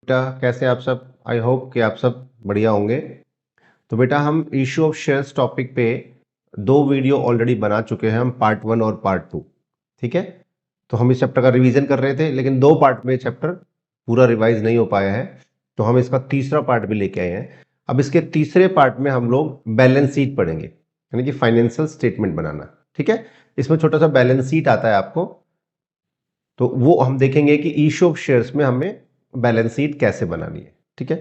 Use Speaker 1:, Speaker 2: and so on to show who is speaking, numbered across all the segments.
Speaker 1: बेटा कैसे हैं आप सब। आई होप कि आप सब बढ़िया होंगे। तो बेटा हम इशू ऑफ शेयर्स टॉपिक पे 2 वीडियो ऑलरेडी बना चुके हैं, हम पार्ट 1 और पार्ट 2। ठीक है, तो हम इस चैप्टर का रिवीजन कर रहे थे, लेकिन 2 पार्ट में चैप्टर पूरा रिवाइज नहीं हो पाया है, तो हम इसका तीसरा पार्ट भी लेके आए हैं। अब इसके तीसरे पार्ट में हम लोग बैलेंस शीट पढ़ेंगे, यानी कि फाइनेंशियल स्टेटमेंट बनाना। ठीक है, इसमें छोटा सा बैलेंस शीट आता है आपको, तो वो हम देखेंगे कि इशू ऑफ शेयर्स में हमें बैलेंस शीट कैसे बनानी है। ठीक है,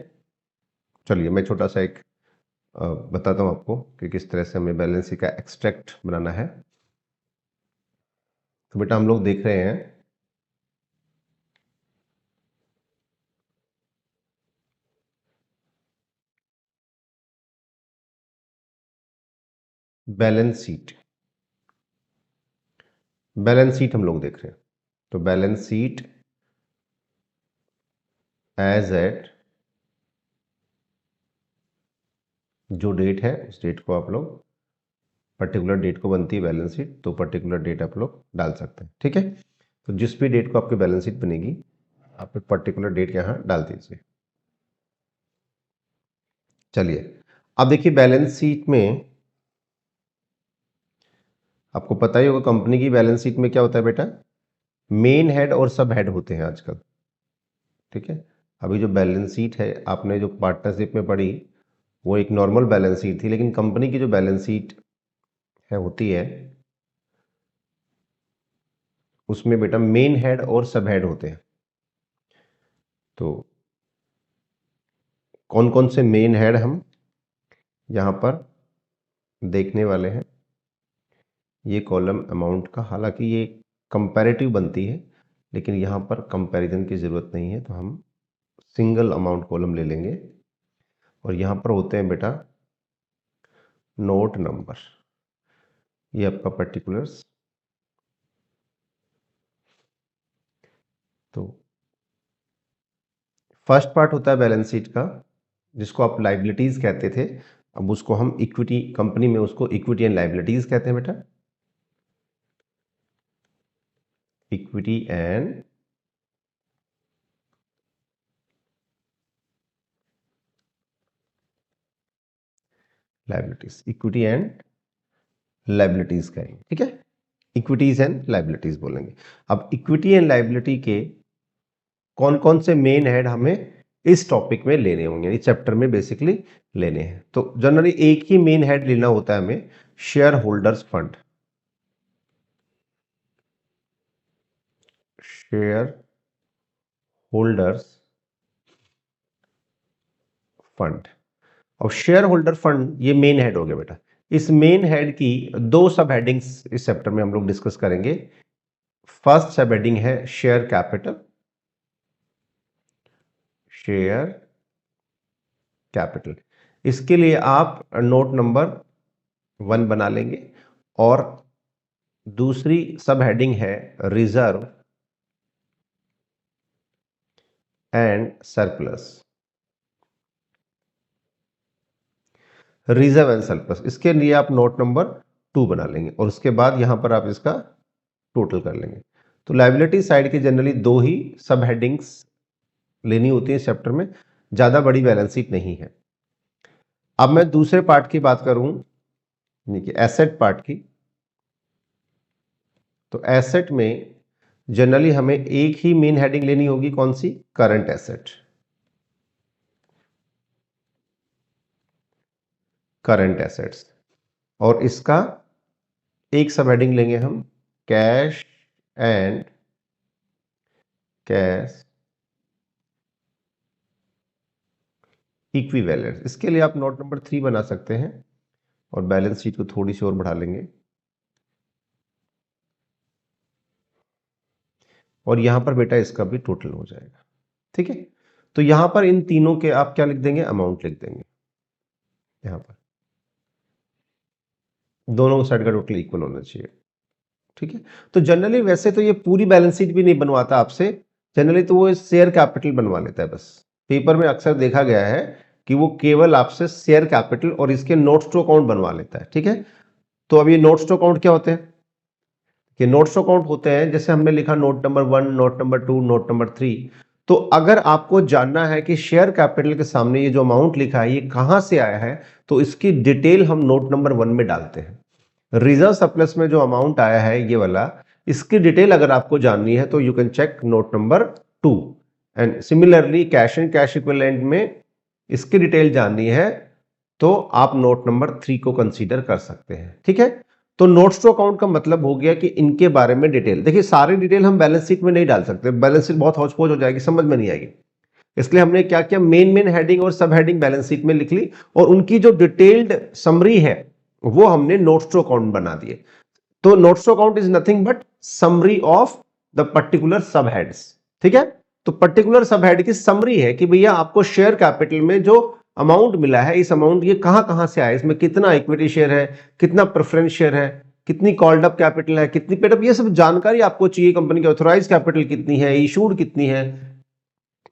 Speaker 1: चलिए मैं छोटा सा एक बताता हूं आपको कि किस तरह से हमें बैलेंस शीट का एक्सट्रैक्ट बनाना है। तो बेटा हम लोग देख रहे हैं बैलेंस शीट। बैलेंस शीट हम लोग देख रहे हैं, तो बैलेंस शीट एज एट जो डेट है उस डेट को आप लोग, पर्टिकुलर डेट को बनती है बैलेंस शीट, तो पर्टिकुलर डेट आप लोग डाल सकते हैं। ठीक है, तो जिस भी डेट को आपकी बैलेंस शीट बनेगी आप एक पर्टिकुलर डेट यहाँ डाल दीजिए। चलिए अब देखिए बैलेंस शीट में आपको पता ही होगा कंपनी की बैलेंस शीट में क्या होता है बेटा, मेन हेड और सब हेड होते हैं आजकल। ठीक है, अभी जो बैलेंस शीट है आपने जो पार्टनरशिप में पढ़ी वो एक नॉर्मल बैलेंस शीट थी, लेकिन कंपनी की जो बैलेंस शीट है होती है उसमें बेटा मेन हेड और सब हेड होते हैं। तो कौन कौन से मेन हेड हम यहाँ पर देखने वाले हैं। ये कॉलम अमाउंट का, हालांकि ये कंपैरेटिव बनती है लेकिन यहाँ पर कंपैरिजन की ज़रूरत नहीं है, तो हम सिंगल अमाउंट कॉलम ले लेंगे। और यहाँ पर होते हैं बेटा नोट नंबर, ये आपका पर्टिकुलर्स। तो फर्स्ट पार्ट होता है बैलेंस शीट का जिसको आप लाइबिलिटीज कहते थे, अब उसको हम इक्विटी, कंपनी में उसको इक्विटी एंड लाइबिलिटीज कहते हैं बेटा, equity and liabilities, equity and liabilities कहेंगे। ठीक है, इक्विटीज एंड लाइबिलिटीज बोलेंगे। अब इक्विटी एंड लाइबिलिटी के कौन कौन से मेन हेड हमें इस टॉपिक में लेने होंगे, इस चैप्टर में बेसिकली लेने हैं। तो जनरली एक ही मेन हेड लेना होता है हमें, share holders fund, share holders fund. और शेयर होल्डर फंड ये मेन हेड हो गया बेटा। इस मेन हेड की 2 सब हेडिंग्स इस चैप्टर में हम लोग डिस्कस करेंगे। फर्स्ट सब हेडिंग है शेयर कैपिटल, शेयर कैपिटल। इसके लिए आप नोट नंबर 1 बना लेंगे। और दूसरी सब हेडिंग है reserve and surplus, reserve and surplus. इसके लिए आप नोट नंबर 2 बना लेंगे और उसके बाद यहां पर आप इसका टोटल कर लेंगे। तो लाइबिलिटी साइड की जनरली 2 ही सब हेडिंग्स लेनी होती है इस चैप्टर में, ज्यादा बड़ी बैलेंस शीट नहीं है। अब मैं दूसरे पार्ट की बात करूं, यानी कि एसेट पार्ट की, तो एसेट में जनरली हमें एक ही मेन हेडिंग लेनी होगी, कौन सी, करंट एसेट, करंट एसेट्स। और इसका एक सब हेडिंग लेंगे हम कैश एंड कैश इक्विवेलेंट। इसके लिए आप नोट नंबर 3 बना सकते हैं और बैलेंस शीट को थोड़ी सी और बढ़ा लेंगे। और यहां पर बेटा इसका भी टोटल हो जाएगा। ठीक है, तो यहां पर इन तीनों के आप क्या लिख देंगे, अमाउंट लिख देंगे। यहां पर दोनों साइड का टोटल इक्वल होना चाहिए। ठीक है, तो जनरली वैसे तो ये पूरी बैलेंस शीट भी नहीं बनवाता आपसे, जनरली तो वो शेयर कैपिटल बनवा लेता है बस। पेपर में अक्सर देखा गया है कि वो केवल आपसे शेयर कैपिटल और इसके नोट्स टू अकाउंट बनवा लेता है। ठीक है, तो अब ये नोट्स टू अकाउंट क्या होते हैं, कि नोट्स टू अकाउंट होते हैं जैसे हमने लिखा note number 1, note number 2, note number 3, तो अगर आपको जानना है कि शेयर कैपिटल के सामने ये जो अमाउंट लिखा है ये कहां से आया है, तो इसकी डिटेल हम नोट नंबर 1 में डालते हैं। रिजर्व सरप्लस में जो अमाउंट आया है ये वाला, इसकी डिटेल अगर आपको जाननी है तो you can check note number 2। And similarly cash and cash equivalent में इसकी डिटेल जाननी है तो आप नोट नंबर 3 को कंसीडर कर सकते हैं। ठीक है, तो नोट्स टू अकाउंट का मतलब हो गया कि इनके बारे में डिटेल। देखिए सारी डिटेल हम बैलेंस शीट में नहीं डाल सकते, बैलेंस शीट बहुत हौच-पौच हो जाएगी, समझ में नहीं आएगी। इसलिए हमने क्या किया, मेन हेडिंग और सब हेडिंग बैलेंस शीट में लिख ली और उनकी जो डिटेल्ड समरी है वो हमने नोट्स टू अकाउंट बना दिए। तो notes to account is nothing but summary of the particular sub heads. ठीक है, तो पर्टिकुलर सब हेड की समरी है कि भैया आपको शेयर कैपिटल में जो अमाउंट मिला है, इस अमाउंट ये कहां कहां से आया, इसमें कितना इक्विटी शेयर है, कितना प्रेफरेंस शेयर है, कितनी कॉल्ड अप कैपिटल है, कितनी पेड अप, ये सब जानकारी आपको चाहिए। कंपनी की ऑथराइज कैपिटल कितनी है, इशूड कितनी है,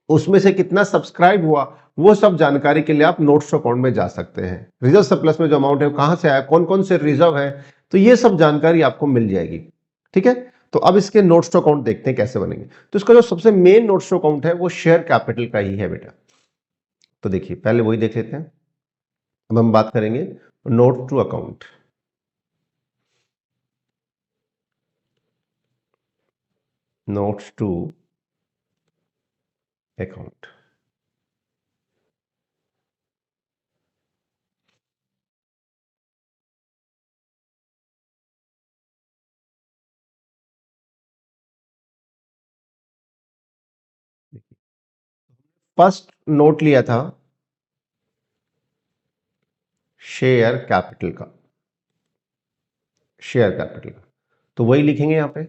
Speaker 1: उसमें से कितना सब्सक्राइब हुआ, वो सब जानकारी के लिए आप नोट्स अकाउंट में जा सकते हैं। रिजर्व सरप्लस में जो अमाउंट है वो कहां से आया, कौन कौन से रिजर्व है, तो ये सब जानकारी आपको मिल जाएगी। ठीक है, तो अब इसके नोट्स अकाउंट देखते हैं कैसे बनेंगे। तो इसका जो सबसे मेन नोट्स अकाउंट है वो शेयर कैपिटल का ही है बेटा। तो देखिए पहले वही देख लेते हैं। अब हम बात करेंगे note to account. Notes to account. First note लिया था शेयर कैपिटल का, शेयर कैपिटल का, तो वही लिखेंगे यहां पे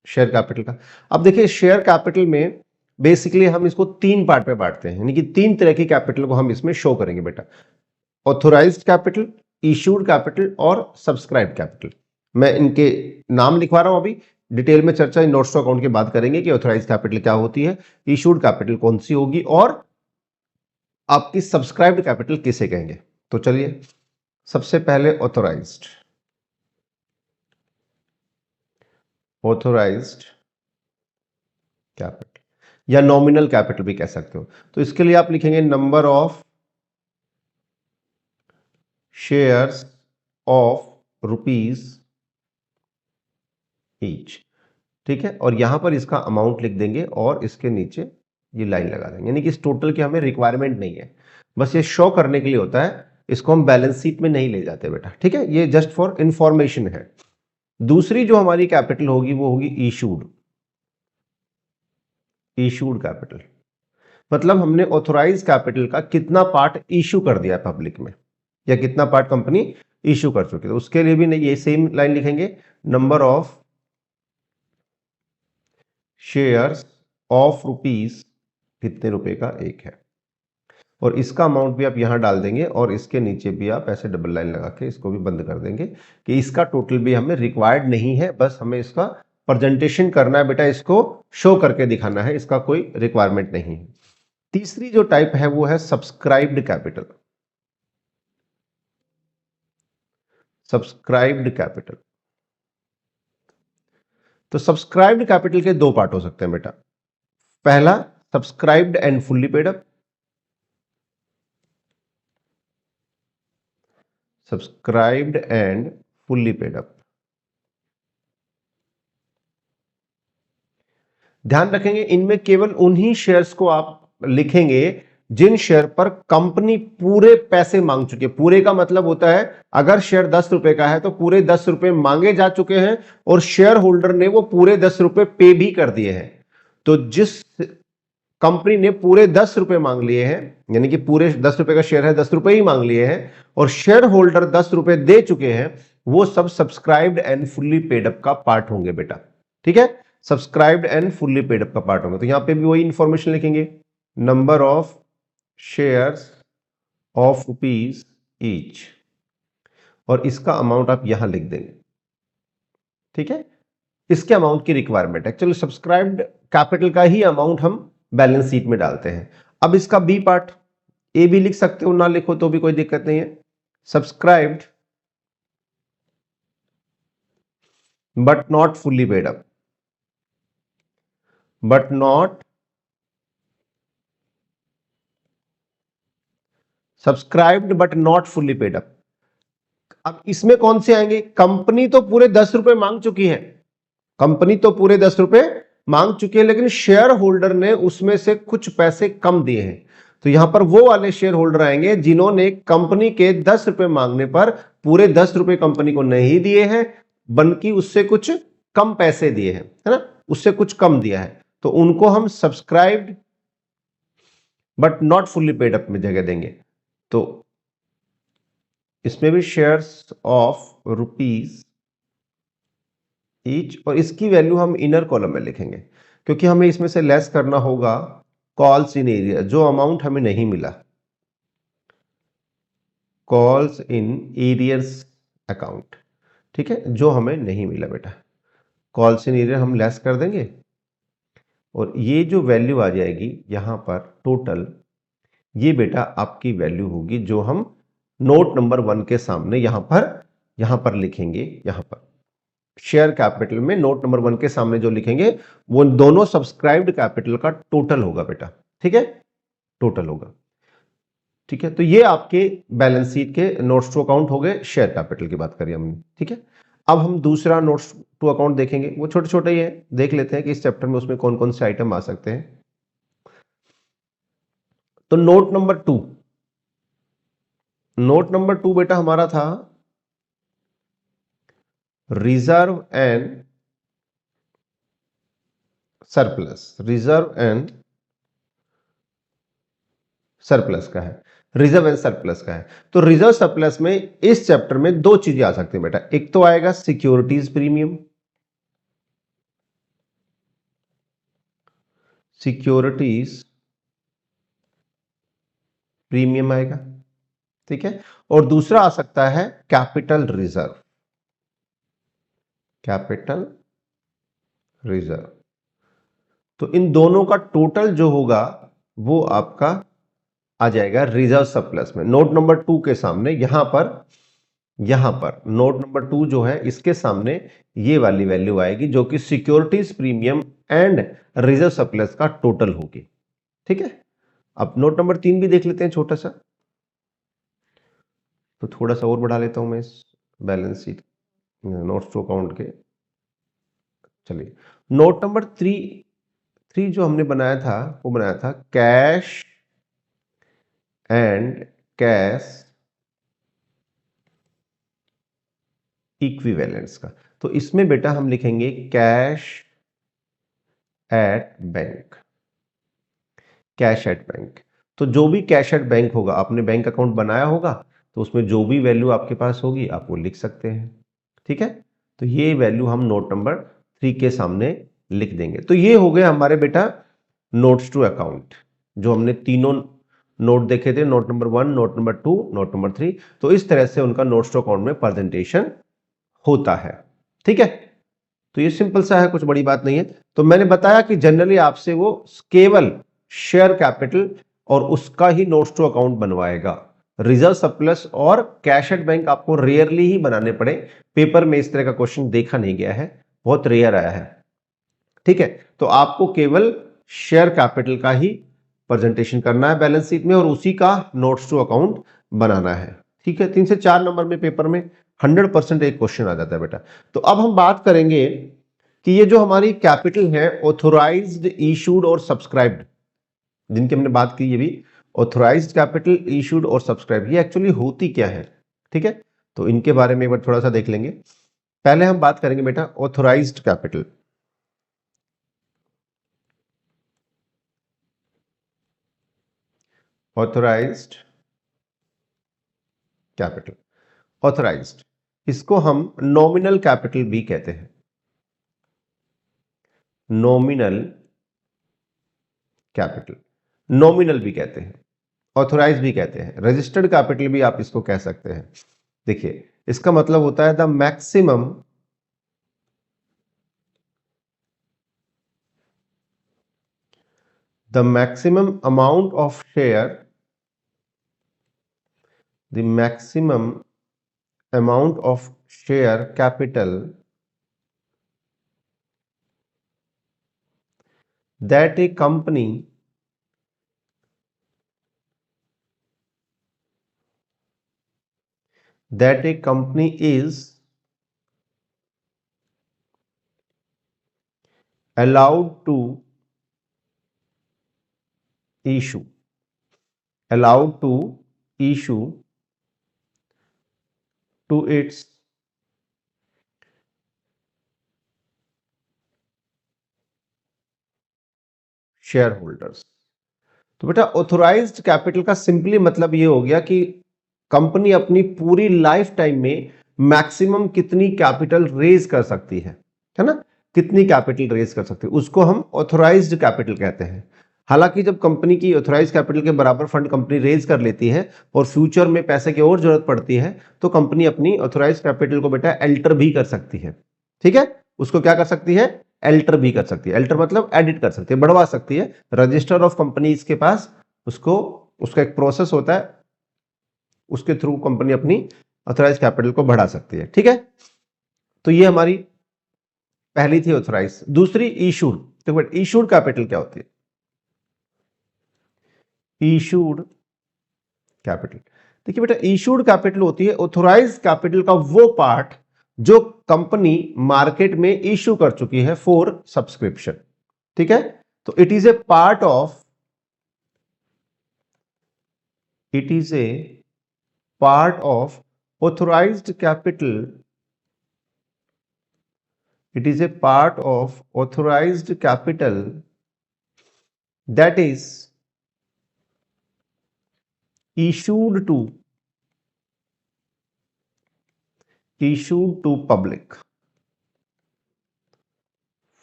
Speaker 1: शेयर कैपिटल का। अब देखिए शेयर कैपिटल में बेसिकली हम इसको 3 पार्ट में बांटते हैं, यानी कि 3 तरह की कैपिटल को हम इसमें शो करेंगे बेटा। ऑथोराइज्ड कैपिटल, इशूड कैपिटल और सब्सक्राइब कैपिटल। मैं इनके नाम लिखवा रहा हूं, अभी डिटेल में चर्चा इन नोट्स टू अकाउंट के बाद करेंगे कि ऑथोराइज्ड कैपिटल क्या होती है, इशूड कैपिटल कौन सी होगी और आपकी सब्सक्राइब्ड कैपिटल किसे कहेंगे। तो चलिए सबसे पहले ऑथोराइज्ड, ऑथोराइज्ड कैपिटल या नॉमिनल कैपिटल भी कह सकते हो। तो इसके लिए आप लिखेंगे number of shares of rupees each. ठीक है, और यहां पर इसका अमाउंट लिख देंगे और इसके नीचे ये लाइन लगा देंगे, यानी कि इस टोटल की हमें रिक्वायरमेंट नहीं है, बस ये शो करने के लिए होता है, इसको हम बैलेंस शीट में नहीं ले जाते बेटा। ठीक है, ये जस्ट फॉर इंफॉर्मेशन है। दूसरी जो हमारी कैपिटल होगी वो होगी इशूड, इशूड कैपिटल। मतलब हमने ऑथोराइज कैपिटल का कितना पार्ट इशू कर दिया पब्लिक में या कितना पार्ट कंपनी इशू कर चुकी है, तो उसके लिए भी नहीं ये सेम लाइन लिखेंगे, number of shares of rupees, कितने रुपए का एक है, और इसका अमाउंट भी आप यहां डाल देंगे और इसके नीचे भी आप ऐसे डबल लाइन लगा के इसको भी बंद कर देंगे कि इसका टोटल भी हमें रिक्वायर्ड नहीं है, बस हमें इसका प्रेजेंटेशन करना है बेटा, इसको शो करके दिखाना है, इसका कोई रिक्वायरमेंट नहीं है। तीसरी जो टाइप है वो है सब्सक्राइब्ड कैपिटल, सब्सक्राइब्ड कैपिटल। तो सब्सक्राइब्ड कैपिटल के 2 पार्ट हो सकते हैं बेटा। पहला subscribed and fully paid up, subscribed and fully paid up. ध्यान रखेंगे इनमें केवल उन्हीं शेयर्स को आप लिखेंगे जिन शेयर पर कंपनी पूरे पैसे मांग चुकी है। पूरे का मतलब होता है अगर शेयर 10 रुपए का है तो पूरे 10 रुपए मांगे जा चुके हैं और शेयर होल्डर ने वो पूरे 10 रुपए पे भी कर दिए हैं। तो जिस कंपनी ने पूरे 10 रुपए मांग लिए हैं, यानी कि पूरे 10 रुपए का शेयर है, 10 रुपए ही मांग लिए हैं और शेयर होल्डर 10 रुपए दे चुके हैं, वो सब subscribed and fully paid up का पार्ट होंगे बेटा। ठीक है, subscribed and fully paid up का पार्ट होंगे। तो यहां पे भी वही इंफॉर्मेशन लिखेंगे, number of shares of rupees each, और इसका अमाउंट आप यहां लिख देंगे। ठीक है, इसके अमाउंट की रिक्वायरमेंट है, चलो सब्सक्राइब्ड कैपिटल का ही अमाउंट हम बैलेंस शीट में डालते हैं। अब इसका बी पार्ट, ए भी लिख सकते हो, ना लिखो तो भी कोई दिक्कत नहीं है, subscribed but not fully paid up, but not subscribed but not fully paid up. अब इसमें कौन से आएंगे? कंपनी तो पूरे 10 रुपए मांग चुकी है, कंपनी तो पूरे 10 रुपए मांग चुकी है, लेकिन शेयर होल्डर ने उसमें से कुछ पैसे कम दिए हैं। तो यहां पर वो वाले शेयर होल्डर आएंगे जिन्होंने कंपनी के 10 रुपए मांगने पर पूरे 10 रुपए कंपनी को नहीं दिए हैं, बल्कि उससे कुछ कम पैसे दिए हैं, है ना, उससे कुछ कम दिया है। तो उनको हम subscribed but not fully paid up में जगह देंगे। तो इसमें भी शेयर्स ऑफ रुपीज ईच, और इसकी वैल्यू हम इनर कॉलम में लिखेंगे, क्योंकि हमें इसमें से लेस करना होगा कॉल्स इन एरियर, जो अमाउंट हमें नहीं मिला, कॉल्स इन एरियर्स अकाउंट, ठीक है, जो हमें नहीं मिला बेटा, कॉल्स इन एरियर हम लेस कर देंगे, और ये जो वैल्यू आ जाएगी यहां पर टोटल, ये बेटा आपकी वैल्यू होगी जो हम नोट नंबर 1 के सामने यहां पर लिखेंगे। यहां पर शेयर कैपिटल में नोट नंबर 1 के सामने जो लिखेंगे वो दोनों सब्सक्राइब्ड कैपिटल का टोटल होगा बेटा, ठीक है, टोटल होगा। ठीक है, तो ये आपके बैलेंस शीट के नोट्स टू अकाउंट हो गए, शेयर कैपिटल की बात करी हमने। ठीक है, अब हम दूसरा नोट्स टू अकाउंट देखेंगे, वो छोटे छोटे ही है, देख लेते हैं कि इस चैप्टर में उसमें कौन कौन से आइटम आ सकते हैं। तो नोट नंबर 2, नोट नंबर 2 बेटा हमारा था reserve and surplus, reserve and surplus का है, रिजर्व एंड सरप्लस का है। तो रिजर्व सरप्लस में इस चैप्टर में दो चीजें आ सकती हैं बेटा, एक तो आएगा सिक्योरिटीज प्रीमियम, सिक्योरिटीज प्रीमियम आएगा, ठीक है, और दूसरा आ सकता है कैपिटल रिजर्व, कैपिटल रिजर्व। तो इन दोनों का टोटल जो होगा वो आपका आ जाएगा रिजर्व सरप्लस में। नोट नंबर 2 के सामने यहां पर नोट नंबर 2 जो है इसके सामने ये वाली वैल्यू आएगी जो कि securities premium and reserve surplus का टोटल होगी। ठीक है, अब नोट नंबर 3 भी देख लेते हैं छोटा सा, तो थोड़ा सा और बढ़ा लेता हूं मैं इस balance sheet notes to account के। चलिए, नोट नंबर 3 जो हमने बनाया था वो बनाया था कैश एंड कैश इक्विवेलेंट्स का। तो इसमें बेटा हम लिखेंगे cash at bank, cash at bank. तो जो भी कैश एट बैंक होगा, आपने बैंक अकाउंट बनाया होगा तो उसमें जो भी वैल्यू आपके पास होगी आप वो लिख सकते हैं। ठीक है, तो ये वैल्यू हम नोट नंबर 3 के सामने लिख देंगे। तो ये हो गया हमारे बेटा नोट्स टू अकाउंट, जो हमने तीनों नोट देखे थे, note number 1, note number 2, note number 3। तो इस तरह से उनका नोट्स टू अकाउंट में प्रेजेंटेशन होता है। ठीक है, तो ये सिंपल सा है, कुछ बड़ी बात नहीं है। तो मैंने बताया कि जनरली आपसे वो केवल शेयर कैपिटल और उसका ही नोट्स टू अकाउंट बनवाएगा। रिजर्व सरप्लस और कैश एट बैंक आपको रेयरली ही बनाने पड़े, पेपर में इस तरह का क्वेश्चन देखा नहीं गया है, बहुत रेयर आया है। ठीक है, तो आपको केवल शेयर कैपिटल का ही प्रेजेंटेशन करना है बैलेंस शीट में और उसी का नोट्स टू अकाउंट बनाना है। ठीक है, 3 से 4 नंबर में पेपर में 100% एक क्वेश्चन आ जाता है बेटा। तो अब हम बात करेंगे कि ये जो हमारी कैपिटल है ऑथोराइज्ड, इशूड और सब्सक्राइब्ड, जिनकी हमने बात की, ये भी ऑथोराइज्ड कैपिटल, इशूड और सब्सक्राइब, ये एक्चुअली होती क्या है। ठीक है, तो इनके बारे में एक बार थोड़ा सा देख लेंगे। पहले हम बात करेंगे बेटा authorised capital. Authorised capital, authorised, इसको हम नॉमिनल कैपिटल भी कहते हैं, नॉमिनल कैपिटल, नॉमिनल भी कहते हैं, ऑथोराइज भी कहते हैं, रजिस्टर्ड कैपिटल भी आप इसको कह सकते हैं। देखिए, इसका मतलब होता है the maximum amount of share, the maximum amount of share capital that a company that a company is allowed to issue to its share holders. तो बेटा ऑथोराइज्ड कैपिटल का सिंपली मतलब ये हो गया कि कंपनी अपनी पूरी लाइफ टाइम में मैक्सिमम कितनी कैपिटल रेज कर सकती है ना, कितनी कैपिटल रेज कर सकती है, उसको हम ऑथोराइज्ड कैपिटल कहते हैं। हालांकि जब कंपनी की ऑथोराइज कैपिटल के बराबर फंड कंपनी रेज कर लेती है और फ्यूचर में पैसे की और जरूरत पड़ती है तो कंपनी अपनी ऑथोराइज कैपिटल को बेटा एल्टर भी कर सकती है। ठीक है, उसको क्या कर सकती है, एल्टर भी कर सकती है। एल्टर मतलब एडिट कर सकती है, बढ़वा सकती है। रजिस्टर ऑफ कंपनीज के पास उसका एक प्रोसेस होता है, उसके थ्रू कंपनी अपनी ऑथराइज कैपिटल को बढ़ा सकती है। ठीक है, तो ये हमारी पहली थी ऑथराइज। दूसरी इशूड। तो बेटा इशूड कैपिटल क्या होती है, इशूड कैपिटल। देखिए बेटा इशूड कैपिटल होती है ऑथोराइज कैपिटल का वो पार्ट जो कंपनी मार्केट में इशू कर चुकी है फॉर सब्सक्रिप्शन। ठीक है, तो it is a part of authorized capital, it is a part of authorized capital that is issued to public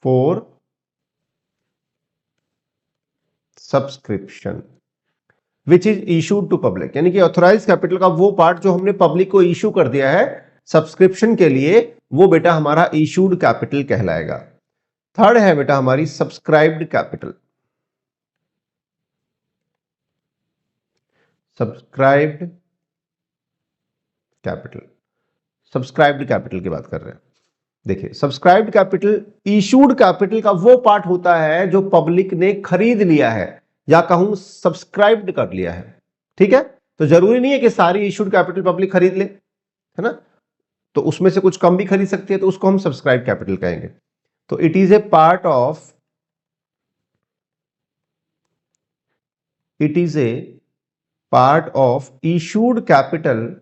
Speaker 1: for subscription which is issued to public। यानी कि authorise capital का वो पार्ट जो हमने public को इशू कर दिया है सब्सक्रिप्शन के लिए, वो बेटा हमारा इशूड कैपिटल कहलाएगा। थर्ड है बेटा हमारी सब्सक्राइब्ड कैपिटल। सब्सक्राइब्ड कैपिटल की बात कर रहे हैं। देखिए सब्सक्राइब्ड कैपिटल इशूड कैपिटल का वो पार्ट होता है जो पब्लिक ने खरीद लिया है या कहूं सब्सक्राइब्ड कर लिया है। ठीक है, तो जरूरी नहीं है कि सारी इशूड कैपिटल पब्लिक खरीद ले, है ना, तो उसमें से कुछ कम भी खरीद सकती है, तो उसको हम सब्सक्राइब कैपिटल कहेंगे। तो it is a part of issued capital,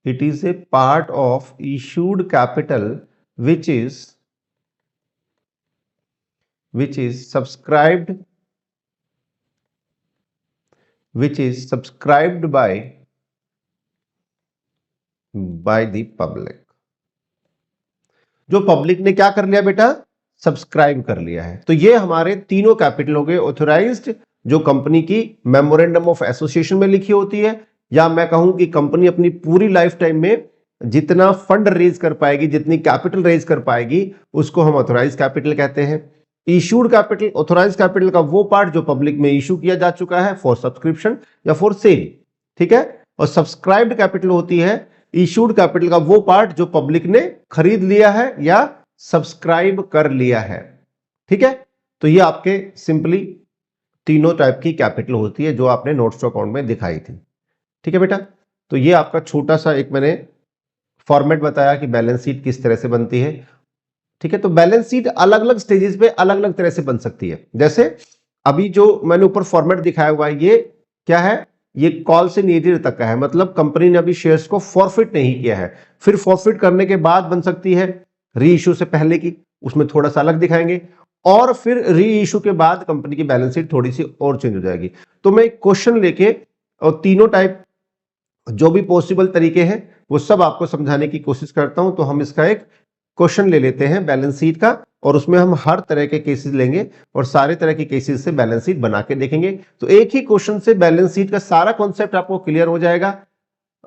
Speaker 1: it is a part of issued capital which is subscribed by the public। जो पब्लिक ने क्या कर लिया बेटा, सब्सक्राइब कर लिया है। तो ये हमारे तीनों कैपिटल हो गए। ऑथोराइज्ड जो कंपनी की मेमोरेंडम ऑफ एसोसिएशन में लिखी होती है, या मैं कहूं कि कंपनी अपनी पूरी लाइफ टाइम में जितना फंड रेज कर पाएगी, जितनी कैपिटल रेज कर पाएगी, उसको हम ऑथोराइज कैपिटल कहते हैं। इशूड कैपिटल, ऑथोराइज कैपिटल का वो पार्ट जो पब्लिक में इशू किया जा चुका है फॉर सब्सक्रिप्शन या फॉर सेल। ठीक है, और सब्सक्राइब्ड कैपिटल होती है इशूड कैपिटल का वो पार्ट जो पब्लिक ने खरीद लिया है या सब्सक्राइब कर लिया है। ठीक है, तो ये आपके सिंपली तीनों टाइप की कैपिटल होती है जो आपने नोट्स टू अकाउंट में दिखाई थी। ठीक है बेटा, तो ये आपका छोटा सा एक मैंने फॉर्मेट बताया कि बैलेंस शीट किस तरह से बनती है। ठीक है, तो बैलेंस शीट अलग अलग स्टेजेस पे अलग अलग तरह से बन सकती है। जैसे अभी जो मैंने ऊपर फॉर्मेट दिखाया हुआ है, ये क्या है, ये कॉल से नीड तक का है, मतलब कंपनी ने अभी शेयर्स को फॉरफिट नहीं किया है, फिर फॉरफिट करने के बाद बन सकती है, री इशू से पहले की, उसमें थोड़ा सा अलग दिखाएंगे, और फिर री इशू के बाद कंपनी की बैलेंस शीट थोड़ी सी और चेंज हो जाएगी। तो मैं एक क्वेश्चन लेके और तीनों टाइप जो भी पॉसिबल तरीके हैं वो सब आपको समझाने की कोशिश करता हूं। तो हम इसका एक क्वेश्चन ले लेते हैं बैलेंस शीट का, और उसमें हम हर तरह के केसेस लेंगे और सारे तरह के केसेस से बैलेंस शीट बना के देखेंगे। तो एक ही क्वेश्चन से बैलेंस शीट का सारा कॉन्सेप्ट आपको क्लियर हो जाएगा।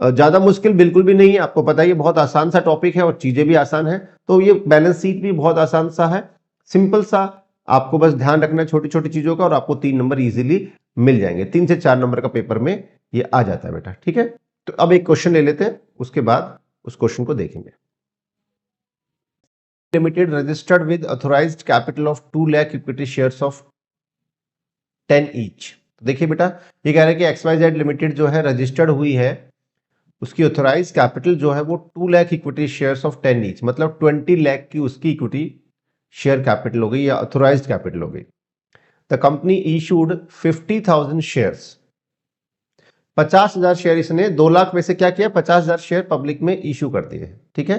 Speaker 1: ज्यादा मुश्किल बिल्कुल भी नहीं है, आपको पता है ये बहुत आसान सा टॉपिक है और चीजें भी आसान है। तो ये बैलेंस शीट भी बहुत आसान सा है, सिंपल सा, आपको बस ध्यान रखना है छोटी छोटी चीजों का, और आपको 3 नंबर इजीली मिल जाएंगे। 3 से 4 नंबर का पेपर में ये आ जाता है बेटा। ठीक है, तो अब एक क्वेश्चन ले लेते हैं, उसके बाद उस क्वेश्चन को देखेंगे। Limited registered with authorised capital of 2 lakh equity shares of 10 each. देखिए बेटा, ये कह रहे हैं कि XYZ लिमिटेड जो है रजिस्टर्ड हुई है उसकी ऑथोराइज कैपिटल जो है वो 2 lakh equity shares of 10 each, मतलब 20 लाख की उसकी इक्विटी शेयर कैपिटल हो गई या ऑथोराइज कैपिटल हो गई। The company issued 50,000 shares, 50,000 share इसने 2 लाख में से क्या किया, 50,000 शेयर पब्लिक में इशू कर दिए। ठीक है,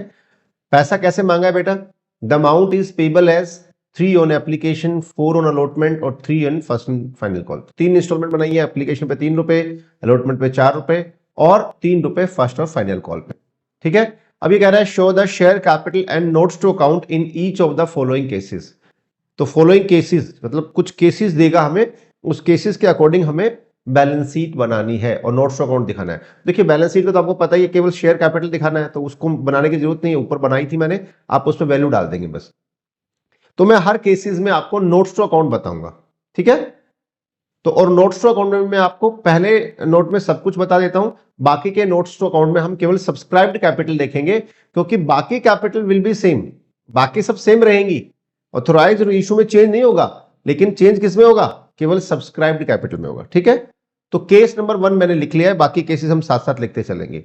Speaker 1: पैसा कैसे मांगा है बेटा? The amount is payable as 3 on application, 4 on allotment और 3 on first and final call. 3 instalment बनाई है, एप्लीकेशन पे 3 रुपए, अलॉटमेंट पे 4 रुपए और 3 रुपए फर्स्ट और फाइनल कॉल पे। ठीक है, अब ये कह रहा है show the share capital and notes to account in each of the following cases. तो फॉलोइंग केसेस मतलब कुछ केसेस देगा हमें, उस केसेस के अकॉर्डिंग हमें बैलेंस शीट बनानी है और नोट्स टू अकाउंट दिखाना है। देखिए बैलेंस शीट में तो आपको पता ही है केवल शेयर कैपिटल दिखाना है, तो उसको बनाने की जरूरत नहीं है, ऊपर बनाई थी मैंने, आप उस पर वैल्यू डाल देंगे बस। तो मैं हर केसेस में आपको नोट्स टू अकाउंट बताऊंगा। ठीक है, तो और नोट्स टू अकाउंट में मैं आपको पहले नोट में सब कुछ बता देता हूं, बाकी के नोट्स टू अकाउंट में हम केवल सब्सक्राइब्ड कैपिटल देखेंगे, क्योंकि बाकी कैपिटल विल बी सेम, बाकी सब सेम रहेंगी, ऑथोराइज और इशू में चेंज नहीं होगा, लेकिन चेंज किसमें होगा, केवल सब्सक्राइब्ड कैपिटल में होगा। ठीक है, तो केस नंबर 1 मैंने लिख लिया है, बाकी केसेस हम साथ साथ लिखते चलेंगे।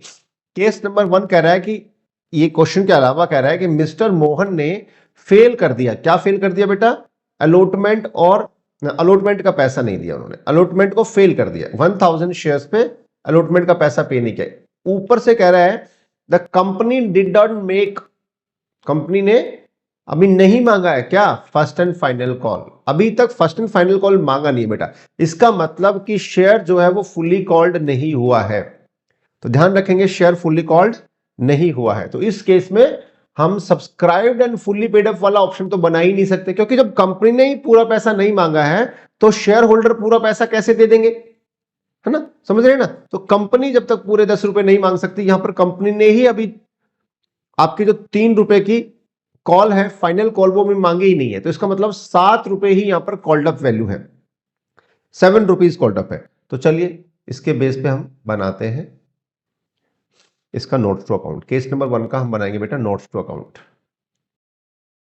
Speaker 1: केस नंबर 1 कह रहा है कि ये क्वेश्चन के अलावा कह रहा है कि मिस्टर मोहन ने फेल कर दिया। क्या फेल कर दिया बेटा? अलॉटमेंट, और अलॉटमेंट का पैसा नहीं दिया उन्होंने, अलॉटमेंट को फेल कर दिया, 1000 शेयर्स पे अलॉटमेंट का पैसा पे नहीं किया। ऊपर से कह रहा है the company did not make, company ने अभी नहीं मांगा है क्या, फर्स्ट एंड फाइनल कॉल, अभी तक फर्स्ट एंड फाइनल कॉल मांगा नहीं है बेटा। इसका मतलब कि शेयर जो है वो फुल्ली कॉल्ड नहीं हुआ है, तो ध्यान रखेंगे शेयर फुल्ली कॉल्ड नहीं हुआ है। तो इस केस में हम subscribed and fully paid up वाला ऑप्शन तो बना ही नहीं सकते, क्योंकि जब कंपनी ने ही पूरा पैसा नहीं मांगा है तो शेयर होल्डर पूरा पैसा कैसे दे देंगे, है ना, समझ रहे हैं ना। तो कंपनी जब तक पूरे 10 रुपए नहीं मांग सकती, यहां पर कंपनी ने ही अभी आपकी जो 3 रुपए की कॉल है फाइनल कॉल वो भी मांगी ही नहीं है, तो इसका मतलब 7 रुपए ही यहां पर कॉल्ड अप वैल्यू है, 7 रुपीज कॉल्ड अप है। तो चलिए इसके बेस पे हम बनाते हैं इसका notes to account. Case number 1 का हम बनाएंगे बेटा नोट्स टू अकाउंट।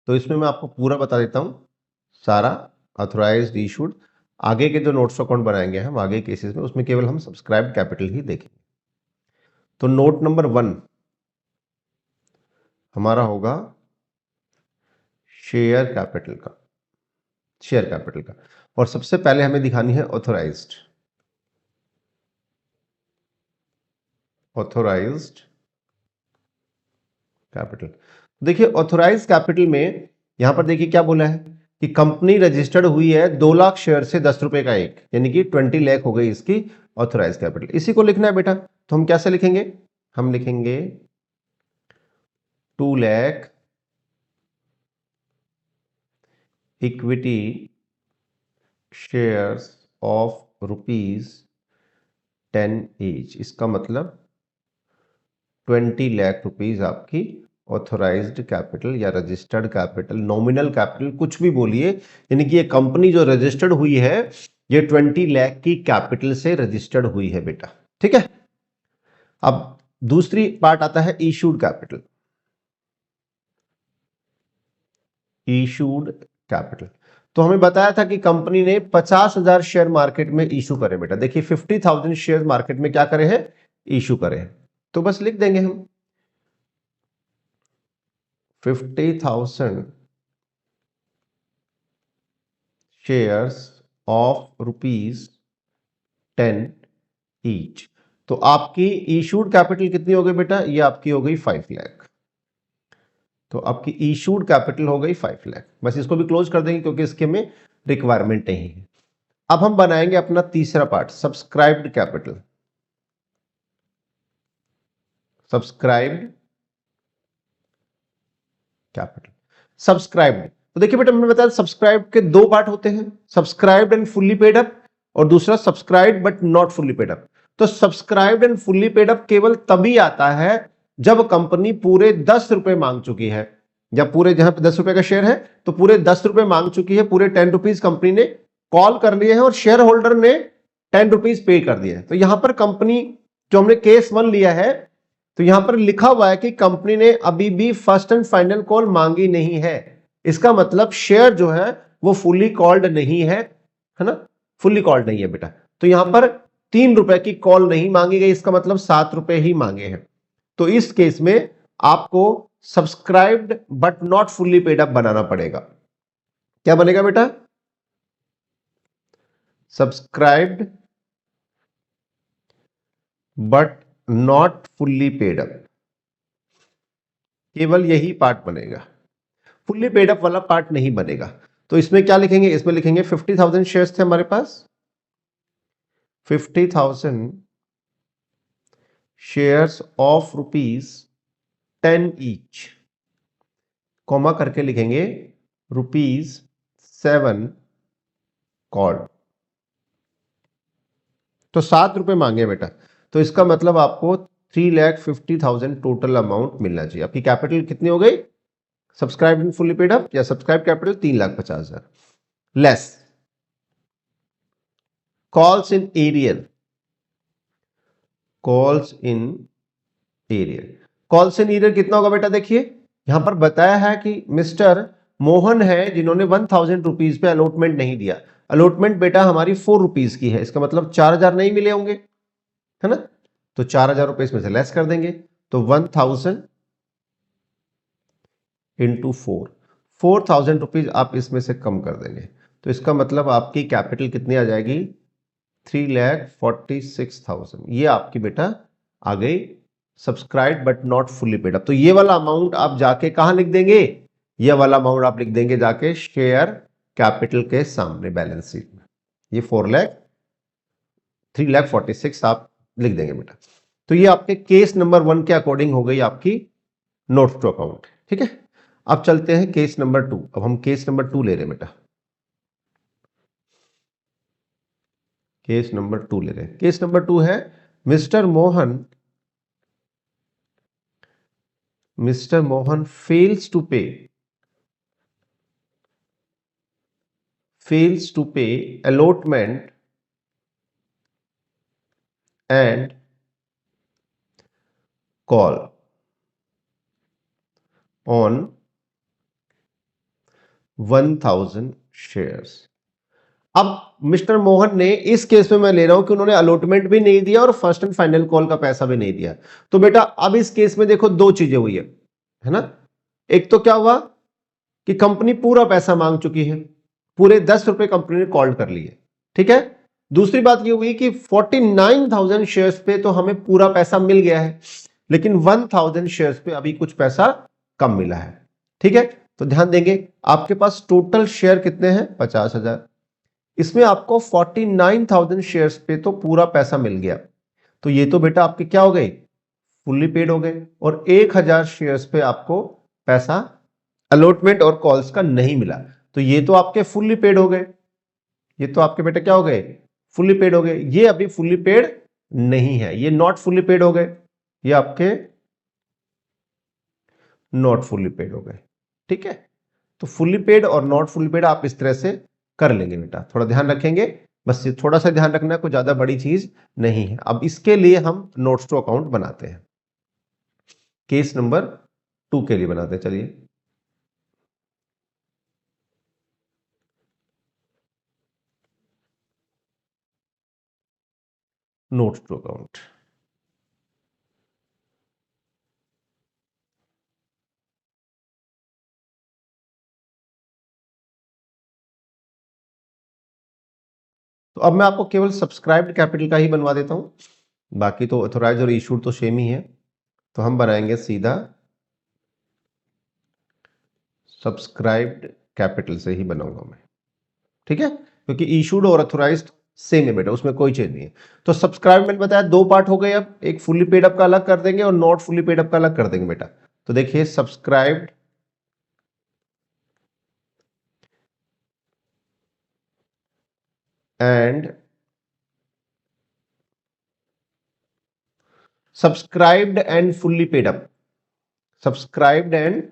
Speaker 1: तो इसमें मैं आपको पूरा बता देता हूं सारा, ऑथोराइज्ड, इशूड, आगे के जो नोट्स टू अकाउंट बनाएंगे हम आगे केसेस में, उसमें केवल हम सब्सक्राइब्ड कैपिटल ही देखेंगे। तो नोट नंबर 1 हमारा होगा शेयर कैपिटल का, शेयर कैपिटल का, और सबसे पहले हमें दिखानी है ऑथोराइज्ड, ऑथोराइज्ड कैपिटल। देखिए ऑथोराइज्ड कैपिटल में यहां पर देखिए क्या बोला है कि कंपनी रजिस्टर्ड हुई है 2 लाख शेयर से 10 रुपए का एक, यानी कि 20 लाख हो गई इसकी ऑथोराइज्ड कैपिटल। इसी को लिखना है बेटा, तो हम कैसे लिखेंगे, हम लिखेंगे 2 lakh equity shares of ₹10 each. इसका मतलब 20 लाख रुपीज आपकी ऑथोराइज्ड कैपिटल या रजिस्टर्ड कैपिटल, नॉमिनल कैपिटल, कुछ भी बोलिए, यानी कि ये कंपनी जो रजिस्टर्ड हुई है ये 20 लाख की कैपिटल से रजिस्टर्ड हुई है बेटा। ठीक है, अब दूसरी पार्ट आता है इशूड कैपिटल, इशूड कैपिटल। तो हमें बताया था कि कंपनी ने 50,000 शेयर मार्केट में इशू करे बेटा। देखिए 50,000 शेयर मार्केट में क्या करे हैं, इशू करे हैं, तो बस लिख देंगे हम 50,000 शेयर्स ऑफ ₹10 ईच। तो आपकी इशूड कैपिटल कितनी हो गई बेटा, ये आपकी हो गई 5 लाख। तो आपकी इशूड कैपिटल हो गई 5 लाख। बस इसको भी क्लोज कर देंगे क्योंकि इसके में रिक्वायरमेंट नहीं है। अब हम बनाएंगे अपना तीसरा part, subscribed capital, subscribed capital, subscribed. तो देखिए बेटा मैंने बताया सब्सक्राइब्ड के 2 पार्ट होते हैं, subscribed and fully paid up, और दूसरा subscribed but not fully paid up. तो subscribed and fully paid up केवल तभी आता है जब कंपनी पूरे 10 रुपए मांग चुकी है, जब पूरे जहां पे 10 रुपए का शेयर है तो पूरे 10 रुपए मांग चुकी है, पूरे 10 रुपीज कंपनी ने कॉल कर लिए हैं और शेयर होल्डर ने 10 रुपीज पे कर दिया है। तो यहां पर कंपनी, जो हमने केस 1 लिया है, तो यहां पर लिखा हुआ है कि कंपनी ने अभी भी फर्स्ट एंड फाइनल कॉल मांगी नहीं है। इसका मतलब शेयर जो है वो फुल्ली कॉल्ड नहीं है, है ना, फुल्ली कॉल्ड नहीं है बेटा। तो यहां पर ₹3 की कॉल नहीं मांगी गई, इसका मतलब ₹7 ही मांगे हैं। तो इस केस में आपको subscribed but not fully paid up बनाना पड़ेगा। क्या बनेगा बेटा? Subscribed but not fully paid up, केवल यही पार्ट बनेगा, फुल्ली पेड अप वाला पार्ट नहीं बनेगा। तो इसमें क्या लिखेंगे? इसमें लिखेंगे 50,000 शेयर्स थे हमारे पास, 50,000 शेयर्स ऑफ ₹10 ईच, कॉमा करके लिखेंगे ₹7 कॉल्ड। तो ₹7 मांगे बेटा, तो इसका मतलब आपको 3,50,000 टोटल अमाउंट मिलना चाहिए। आपकी कैपिटल कितनी हो गई? Subscribe in fully paid up या subscribe capital 3,50,000 less calls in arrear, calls in arrear, calls in arrear कितना होगा बेटा? देखिए यहां पर बताया है कि मिस्टर मोहन है जिन्होंने 1,000 रुपीज पे अलॉटमेंट नहीं दिया। अलॉटमेंट बेटा हमारी 4 रुपीज की है, इसका मतलब 4,000 नहीं मिले होंगे, है ना? तो 4,000 रुपए इसमें से लेस कर देंगे, तो 1,000 इंटू 4,000 रुपीज आप इसमें से कम कर देंगे, तो इसका मतलब आपकी कैपिटल कितनी आ जाएगी? 3,46,000। ये आपकी बेटा आ गई subscribe but not fully paid up. तो ये वाला अमाउंट आप जाके कहां लिख देंगे? ये वाला अमाउंट आप लिख देंगे जाके शेयर कैपिटल के सामने बैलेंस शीट में। ये 3,46,000 आप लिख देंगे बेटा। तो ये आपके केस नंबर 1 के अकॉर्डिंग हो गई आपकी नोट्स टू अकाउंट। ठीक है, अब चलते हैं केस नंबर 2। अब हम केस नंबर 2 ले रहे हैं बेटा, केस नंबर 2 ले रहे हैं। केस नंबर 2 है मिस्टर मोहन फेल्स टू पे allotment and call on 1,000 shares. अब मिस्टर मोहन ने, इस केस में मैं ले रहा हूं कि उन्होंने अलॉटमेंट भी नहीं दिया और फर्स्ट एंड फाइनल कॉल का पैसा भी नहीं दिया। तो बेटा अब इस केस में देखो दो चीजें हुई है ना? एक तो क्या हुआ कि कंपनी पूरा पैसा मांग चुकी है, पूरे 10 रुपए कंपनी ने कॉल कर लिए। ठीक है, दूसरी बात ये हुई कि 49,000 शेयर्स पे तो हमें पूरा पैसा मिल गया है, लेकिन 1,000 शेयर्स पे अभी कुछ पैसा कम मिला है। ठीक है, तो ध्यान देंगे आपके पास टोटल शेयर कितने हैं? 50,000। इसमें आपको 49,000 शेयर्स पे तो पूरा पैसा मिल गया, तो ये तो बेटा आपके क्या हो गए? फुल्ली पेड हो गए। और 1,000 शेयर्स पे आपको पैसा अलॉटमेंट और कॉल्स का नहीं मिला, तो ये तो आपके फुल्ली पेड हो गए। ये तो आपके बेटा क्या हो गए? फुल्ली पेड हो गए। ये अभी फुल्ली पेड नहीं है, ये नॉट फुल्ली पेड हो गए, ये आपके नॉट फुल्ली पेड हो गए। ठीक है, तो फुल्ली पेड और नॉट फुल्ली पेड आप इस तरह से कर लेंगे बेटा, थोड़ा ध्यान रखेंगे, बस ये थोड़ा सा ध्यान रखना है, कोई ज्यादा बड़ी चीज नहीं है। अब इसके लिए हम नोट्स टू अकाउंट बनाते हैं, केस नंबर 2 के लिए बनाते हैं। चलिए नोट्स टू अकाउंट, तो अब मैं आपको केवल सब्सक्राइब्ड कैपिटल का ही बनवा देता हूं, बाकी तो ऑथोराइज और इशूड तो सेम ही है। तो हम बनाएंगे सीधा सब्सक्राइब्ड कैपिटल से ही बनाऊंगा मैं। ठीक है, क्योंकि इशूड और ऑथोराइज्ड सेम है बेटा, उसमें कोई चेंज नहीं है। तो सब्सक्राइब मैंने बताया 2 पार्ट हो गए, अब एक फुल्ली पेड अप का अलग कर देंगे और नॉट फुल्ली पेड अप का अलग कर देंगे बेटा। तो देखिए subscribed and subscribed and fully paid up, subscribed and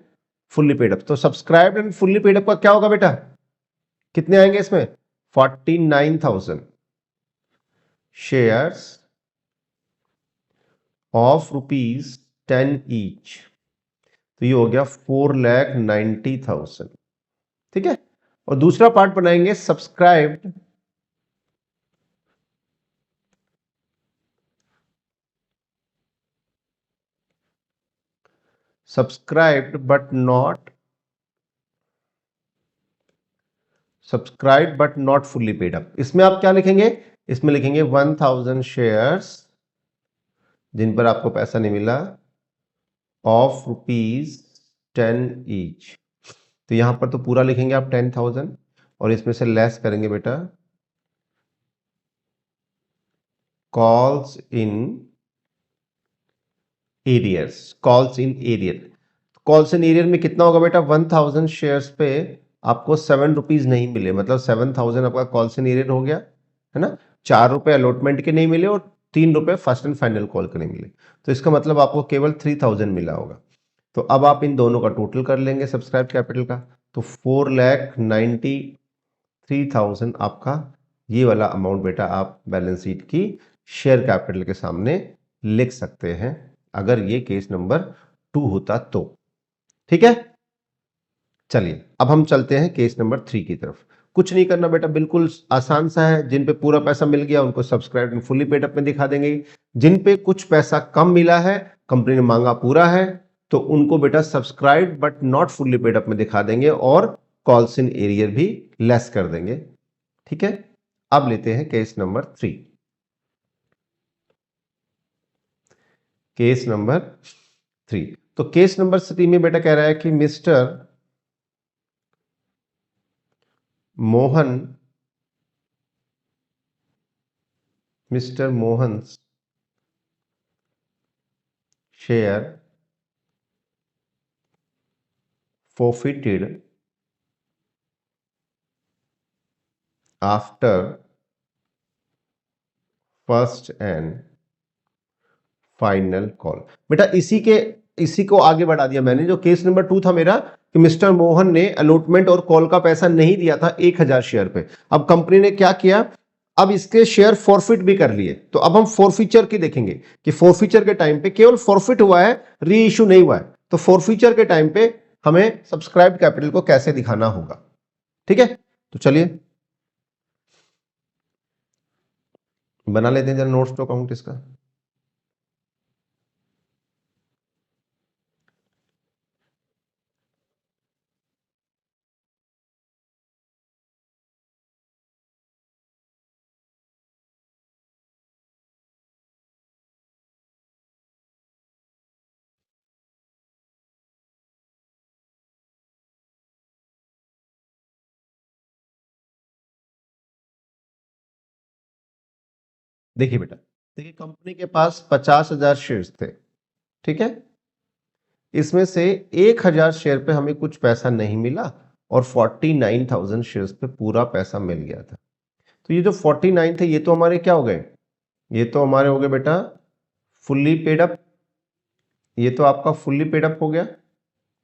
Speaker 1: fully paid up. तो subscribed and fully paid up का क्या होगा बेटा? कितने आएंगे इसमें? 49,000 शेयर्स ऑफ ₹10 ईच, तो ये हो गया 4,90,000। ठीक है, और दूसरा पार्ट बनाएंगे subscribed subscribed but not fully paid up. इसमें आप क्या लिखेंगे, इसमें लिखेंगे 1000 शेयर्स जिन पर आपको पैसा नहीं मिला ऑफ ₹10 ईच। तो यहां पर तो पूरा लिखेंगे आप 10,000 और इसमें से लेस करेंगे बेटा calls in arrears. Calls in arrear में कितना होगा बेटा, 1000 शेयर्स पे आपको ₹7 नहीं मिले, मतलब 7000 आपका कॉल्स इन एरियर हो गया, है ना। ₹4 अलॉटमेंट के नहीं मिले और ₹3 फर्स्ट एंड फाइनल कॉल के नहीं मिले, तो इसका मतलब आपको केवल 3000 मिला होगा। तो अब आप इन दोनों का टोटल कर लेंगे सब्सक्राइब कैपिटल का, तो 4,93,000 आपका ये वाला अमाउंट बेटा आप बैलेंस शीट की शेयर कैपिटल के सामने लिख सकते हैं, अगर ये केस नंबर 2 होता तो। ठीक है, चलिए अब हम चलते हैं केस नंबर 3 की तरफ। कुछ नहीं करना बेटा, बिल्कुल आसान सा है। जिन पे पूरा पैसा मिल गया उनको सब्सक्राइब फुल्ली पेड अप में दिखा देंगे। जिन पे कुछ पैसा कम मिला है, कंपनी ने मांगा पूरा है, तो उनको बेटा subscribe but not fully paid up में दिखा देंगे और कॉल्स इन एरियर भी लेस कर देंगे। ठीक है, अब लेते हैं केस नंबर 3। केस नंबर 3, तो केस नंबर 3 में बेटा कह रहा है कि mister Mohan share forfeited after first and final call. बेटा इसी को आगे बढ़ा दिया मैंने। जो केस नंबर 2 था मेरा कि मिस्टर मोहन ने अलॉटमेंट और कॉल का पैसा नहीं दिया था 1000 शेयर पे, अब कंपनी ने क्या किया, अब इसके शेयर फॉरफिट भी कर लिए। तो अब हम फॉरफीचर की देखेंगे कि फॉरफीचर के टाइम पे केवल फॉरफिट हुआ है, री इश्यू नहीं हुआ है, तो फॉरफीचर के टाइम पे हमें सब्सक्राइब कैपिटल को कैसे दिखाना होगा। ठीक है, तो चलिए बना लेते हैं जरा नोट्स टू अकाउंट इसका। देखिए बेटा, देखिए कंपनी के पास 50,000 शेयर्स थे, ठीक है। इसमें से 1000 शेयर पे हमें कुछ पैसा नहीं मिला और 49,000 शेयर्स पे पूरा पैसा मिल गया था। तो ये जो 49 थे ये तो हमारे क्या हो गए, ये तो हमारे हो गए बेटा फुल्ली पेड अप। ये तो आपका फुल्ली पेड अप हो गया,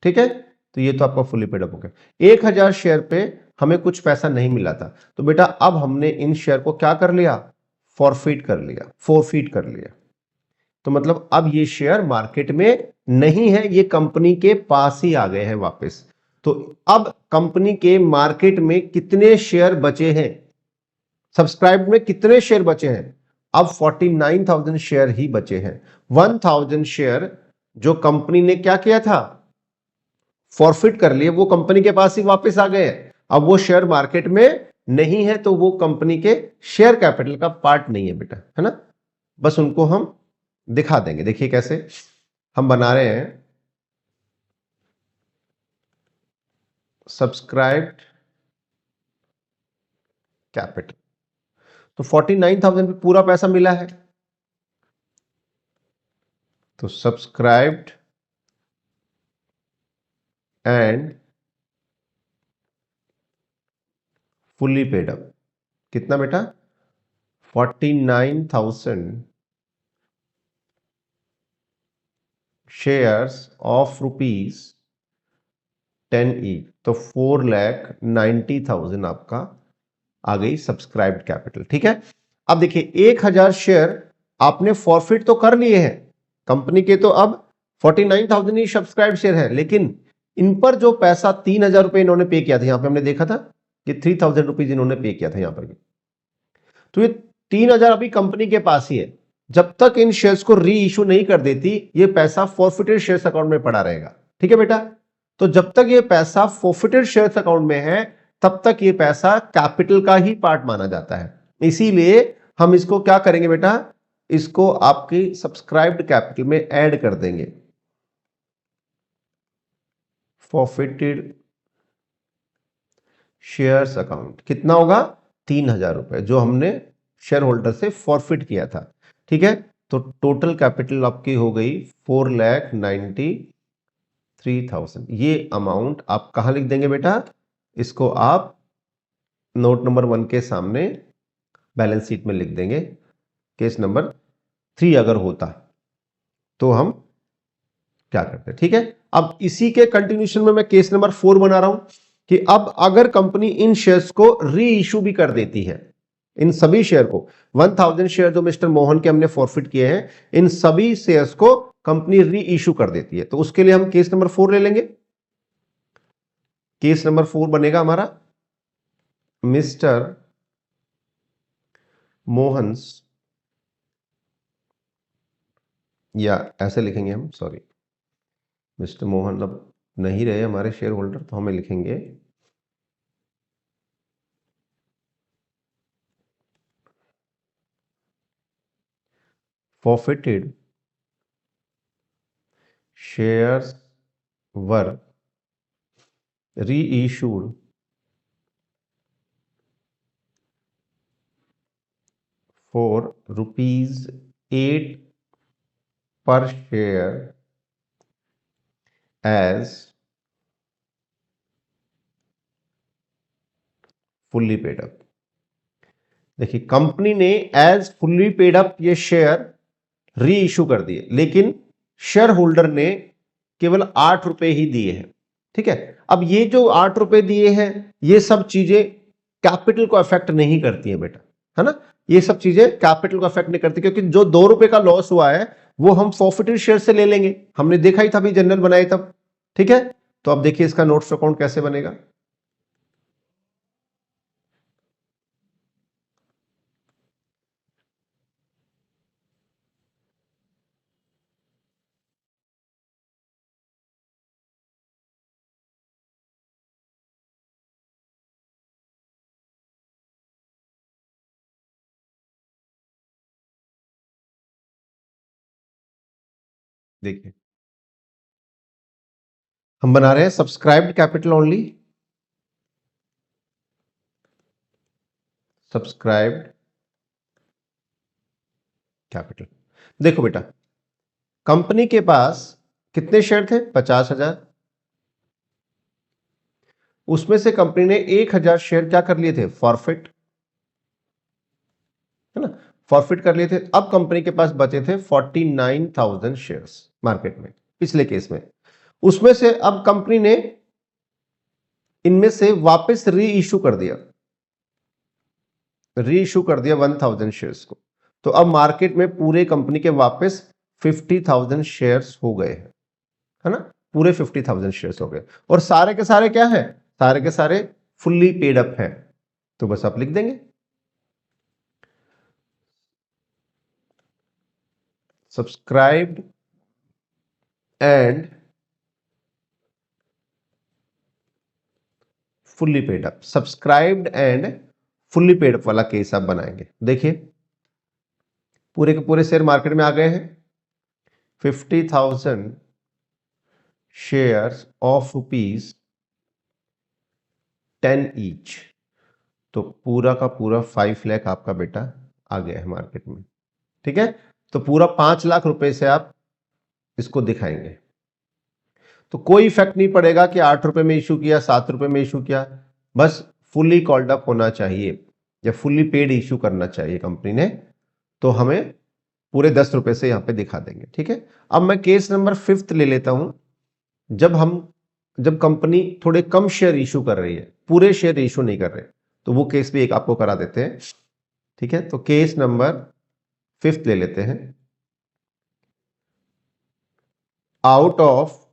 Speaker 1: ठीक है। तो ये तो आपका फुल्ली पेड अप हो गया। 1000 शेयर पे हमें कुछ पैसा नहीं मिला था, तो बेटा अब हमने इन शेयर को क्या कर लिया, फॉरफिट कर लिया। तो मतलब अब ये शेयर मार्केट में नहीं है, ये कंपनी के पास ही आ गए हैं वापस। तो अब कंपनी के मार्केट में कितने शेयर बचे हैं, सब्सक्राइब में कितने शेयर बचे हैं, अब 49,000 शेयर ही बचे हैं। 1000 शेयर जो कंपनी ने क्या किया था, फॉरफिट कर लिए, वो कंपनी के पास ही वापस आ गए हैं। अब वो शेयर मार्केट में नहीं है, तो वो कंपनी के शेयर कैपिटल का पार्ट नहीं है बेटा, है ना। बस उनको हम दिखा देंगे। देखिए कैसे हम बना रहे हैं, सब्सक्राइब्ड कैपिटल। तो 49,000 पे पूरा पैसा मिला है, तो subscribed and fully paid up कितना बेटा, 49,000 शेयर्स ऑफ ₹10 ईच, तो 4,90,000 आपका आ गई सब्सक्राइब्ड कैपिटल। ठीक है, अब देखिए 1000 शेयर आपने फॉरफिट तो कर लिए हैं कंपनी के, तो अब 49,000 ही सब्सक्राइब शेयर है, लेकिन इन पर जो पैसा 3,000 रुपए इन्होंने पे किया था, यहां पे हमने देखा था कि 3,000 रुपीज इन्होंने पे किया था यहां पर भी, तो ये 3,000 अभी कंपनी के पास ही है। जब तक इन शेयर्स को री इश्यू नहीं कर देती, ये पैसा फॉरफिटेड शेयर्स अकाउंट में पड़ा रहेगा। ठीक है बेटा। तो जब तक ये पैसा फॉरफिटेड शेयर्स अकाउंट में है तब तक ये पैसा कैपिटल का ही पार्ट माना जाता है। इसीलिए हम इसको क्या करेंगे बेटा, इसको आपकी सब्सक्राइब्ड कैपिटल में ऐड कर देंगे। फॉरफिटेड शेयर्स अकाउंट कितना होगा, 3,000 रुपए जो हमने शेयर होल्डर से फॉरफिट किया था। ठीक है, तो टोटल कैपिटल आपकी हो गई 4,93,000। ये अमाउंट आप कहां लिख देंगे बेटा, इसको आप नोट नंबर 1 के सामने बैलेंस शीट में लिख देंगे। केस नंबर 3 अगर होता तो हम क्या करते हैं। ठीक है, अब इसी के कंटिन्यूशन में मैं केस नंबर 4 बना रहा हूं कि अब अगर कंपनी इन शेयर्स को री इशू भी कर देती है, इन सभी शेयर को 1000 शेयर जो मिस्टर मोहन के हमने फॉरफिट किए हैं, इन सभी शेयर्स को कंपनी री इशू कर देती है, तो उसके लिए हम केस नंबर 4 ले लेंगे। केस नंबर 4 बनेगा हमारा मिस्टर मोहन्स, या ऐसे लिखेंगे हम, सॉरी मिस्टर मोहन अब नहीं रहे हमारे शेयर होल्डर, तो हमें लिखेंगे forfeited shares were reissued for ₹8 per share as fully paid up। देखिए कंपनी ने एज फुल्ली पेड अप ये शेयर री इशू कर दिए, लेकिन शेयर होल्डर ने केवल 8 रुपए ही दिए हैं। ठीक है, अब ये जो 8 रुपए दिए हैं ये सब चीजें कैपिटल को अफेक्ट नहीं करती है बेटा, है ना। ये सब चीजें कैपिटल को अफेक्ट नहीं करती, क्योंकि जो 2 रुपए का लॉस हुआ है वो हम फॉरफिटेड शेयर से ले लेंगे, हमने देखा ही था अभी जनरल बनाए तब। ठीक है, तो अब देखिए इसका नोट्स अकाउंट कैसे बनेगा। देखिए हम बना रहे हैं subscribed capital only, subscribed capital. देखो बेटा कंपनी के पास कितने शेयर थे, 50,000। उसमें से कंपनी ने 1,000 शेयर क्या कर लिए थे, फॉरफिट, है ना, फॉरफिट कर लिए थे। अब कंपनी के पास बचे थे 49,000 शेयर्स मार्केट में, पिछले केस में। उसमें से अब कंपनी ने इनमें से वापस री इशू कर दिया, री इशू कर दिया 1000 शेयर्स को। तो अब मार्केट में पूरे कंपनी के वापस 50,000 शेयर्स हो गए हैं, है ना, पूरे 50,000 शेयर्स हो गए। और सारे के सारे क्या है, सारे के सारे फुल्ली पेड अप हैं। तो बस आप लिख देंगे subscribed and fully paid up, subscribed and fully paid up वाला केस आप बनाएंगे। देखिए पूरे के पूरे शेयर मार्केट में आ गए हैं, 50,000 शेयर्स ऑफ ₹10 ईच, तो पूरा का पूरा 5 लाख आपका बेटा आ गया है मार्केट में। ठीक है, तो पूरा 5 लाख रुपए से आप इसको दिखाएंगे, तो कोई इफेक्ट नहीं पड़ेगा कि 8 रुपए में इशू किया, 7 रुपए में इशू किया, बस फुल्ली कॉल्ड अप होना चाहिए या फुल्ली पेड इशू करना चाहिए कंपनी ने, तो हमें पूरे 10 रुपए से यहां पे दिखा देंगे। ठीक है, अब मैं केस नंबर 5 ले लेता हूं। जब कंपनी थोड़े कम शेयर इशू कर रही है, पूरे शेयर इशू नहीं कर रहे, तो वो केस भी एक आपको करा देते हैं। ठीक है, तो केस नंबर 5 ले लेते हैं। आउट ऑफ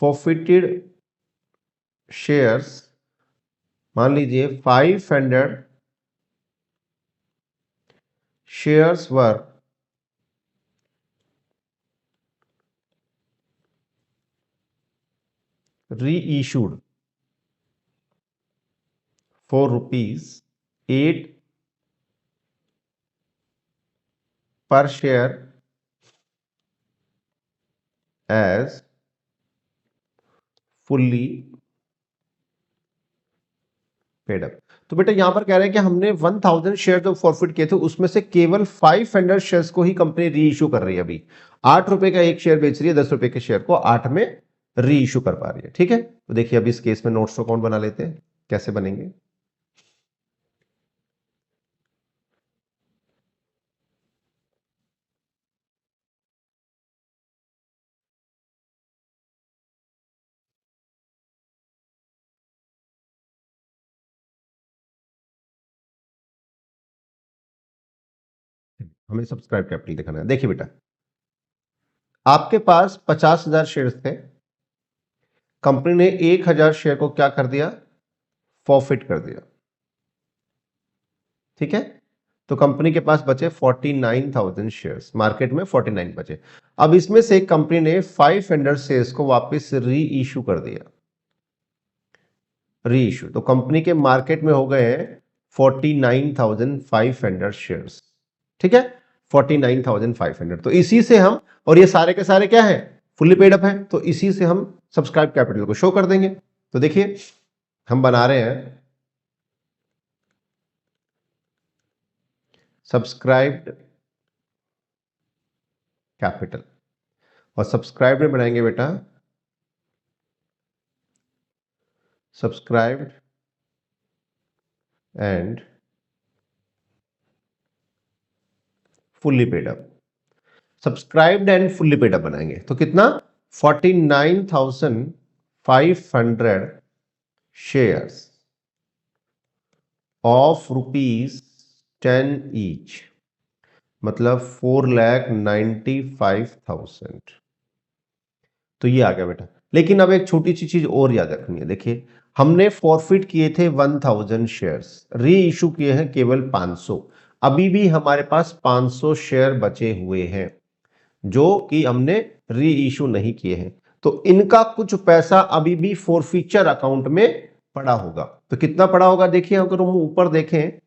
Speaker 1: फॉरफिटेड शेयर्स, मान लीजिए 500 shares were reissued for ₹8 per share as fully paid up. तो बेटा यहां पर कह रहे हैं कि हमने 1000 शेयर जो फॉरफिट किए थे उसमें से केवल 500 शेयर्स को ही कंपनी री इशू कर रही है। अभी ₹8 का एक शेयर बेच रही है, ₹10 के शेयर को 8 में री इशू कर पा रही है। ठीक है, तो देखिए अभी इस केस में नोट्स अकाउंट बना लेते हैं, कैसे बनेंगे। हमें सब्सक्राइब कैपिटल दिखाना है। देखिए बेटा, आपके पास 50,000 शेयर्स थे, कंपनी ने 1,000 शेयर को क्या कर दिया, फॉरफिट कर दिया। ठीक है, तो कंपनी के पास बचे 49,000 शेयर्स, मार्केट में 49 बचे। अब इसमें से कंपनी ने 500 शेयर्स को वापस री इशू कर दिया, री इशू। तो कंपनी के मार्केट में हो गए 49,500 शेयर्स। ठीक है, 49,500। तो इसी से हम, और ये सारे के सारे क्या है, फुल्ली पेड अप है, तो इसी से हम सब्सक्राइब कैपिटल को शो कर देंगे। तो देखिए हम बना रहे हैं सब्सक्राइब्ड कैपिटल, और सब्सक्राइब में बनाएंगे बेटा subscribed and fully paid up. Subscribed and fully paid up बनाएंगे तो कितना, 49,500 शेयर्स ऑफ ₹10 ईच, मतलब 4,95,000। तो ये आ गया बेटा। लेकिन अब एक छोटी सी चीज और याद रखनी है। देखिए हमने फॉरफिट किए थे 1000 शेयर्स, री इशू किए हैं केवल 500। अभी भी हमारे पास 500 शेयर बचे हुए हैं जो कि हमने री इशू नहीं किए हैं, तो इनका कुछ पैसा अभी भी फॉरफीचर अकाउंट में पड़ा होगा। तो कितना पड़ा होगा, देखिए अगर हम ऊपर देखें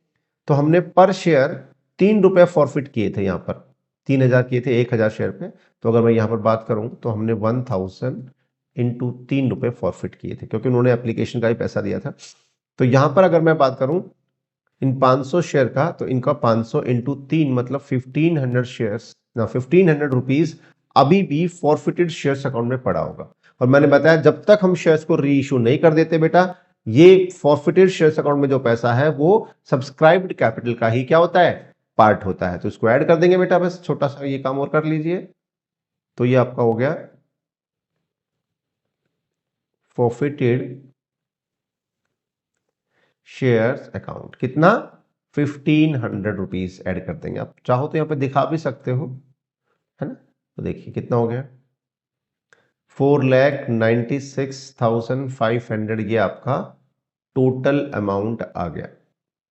Speaker 1: तो हमने पर शेयर ₹3 फॉरफिट किए थे, यहां पर 3,000 किए थे 1,000 शेयर पे। तो अगर मैं यहां पर बात करूं तो हमने 1000 इंटू ₹3 फॉरफिट किए थे, क्योंकि उन्होंने एप्लीकेशन का ही पैसा दिया था। तो यहां पर अगर मैं बात करूं इन 500 शेयर का, तो इनका 500 इंटू 3 मतलब 1500 शेयर्स, 1500 रुपीज अभी भी फॉरफिटेड शेयर्स अकाउंट में पड़ा होगा। और मैंने बताया जब तक हम शेयर्स को री इशू नहीं कर देते बेटा, ये फॉरफिटेड शेयर्स अकाउंट में जो पैसा है वो सब्सक्राइब्ड कैपिटल का ही क्या होता है, पार्ट होता है। तो इसको ऐड कर देंगे बेटा, बस छोटा सा ये काम और कर लीजिए। तो ये आपका हो गया फॉरफिटेड शेयर्स अकाउंट, कितना 1500 रुपीज ऐड कर देंगे। आप चाहो तो यहां पे दिखा भी सकते हो, है ना। तो देखिए कितना हो गया, 4,96,500 ये आपका टोटल अमाउंट आ गया,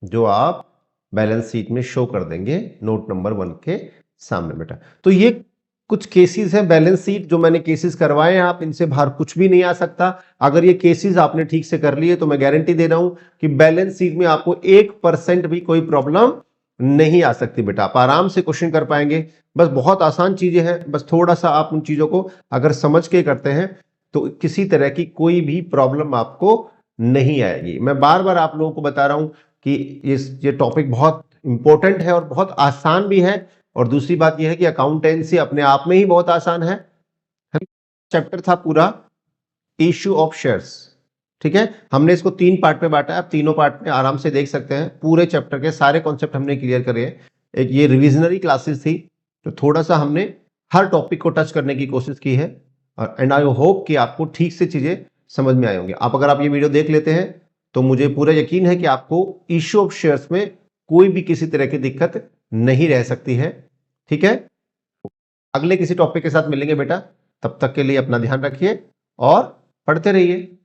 Speaker 1: जो आप बैलेंस शीट में शो कर देंगे नोट नंबर 1 के सामने बेटा। तो ये कुछ केसेस हैं बैलेंस शीट जो मैंने केसेस करवाए हैं, आप इनसे बाहर कुछ भी नहीं आ सकता। अगर ये केसेस आपने ठीक से कर लिए तो मैं गारंटी दे रहा हूं कि बैलेंस शीट में आपको 1% भी कोई प्रॉब्लम नहीं आ सकती बेटा। आप आराम से क्वेश्चन कर पाएंगे। बस बहुत आसान चीजें हैं, बस थोड़ा सा आप उन चीजों को अगर समझ के करते हैं तो किसी तरह की कोई भी प्रॉब्लम आपको नहीं आएगी। मैं बार बार आप लोगों को बता रहा हूं कि ये टॉपिक बहुत इंपॉर्टेंट है और बहुत आसान भी है। और दूसरी बात यह है कि अकाउंटेंसी अपने आप में ही बहुत आसान है। चैप्टर था पूरा इश्यू ऑफ शेयर्स, ठीक है। हमने इसको 3 पार्ट में बांटा है, आप तीनों पार्ट में आराम से देख सकते हैं। पूरे चैप्टर के सारे कॉन्सेप्ट हमने क्लियर करे हैं। एक ये रिविजनरी क्लासेस थी, तो थोड़ा सा हमने हर टॉपिक को टच करने की कोशिश की है, एंड आई होप कि आपको ठीक से चीजें समझ में आए होंगे। आप ये वीडियो देख लेते हैं तो मुझे पूरा यकीन है कि आपको इश्यू ऑफ शेयर्स में कोई भी किसी तरह की दिक्कत नहीं रह सकती है, ठीक है। अगले किसी टॉपिक के साथ मिलेंगे बेटा, तब तक के लिए अपना ध्यान रखिए और पढ़ते रहिए।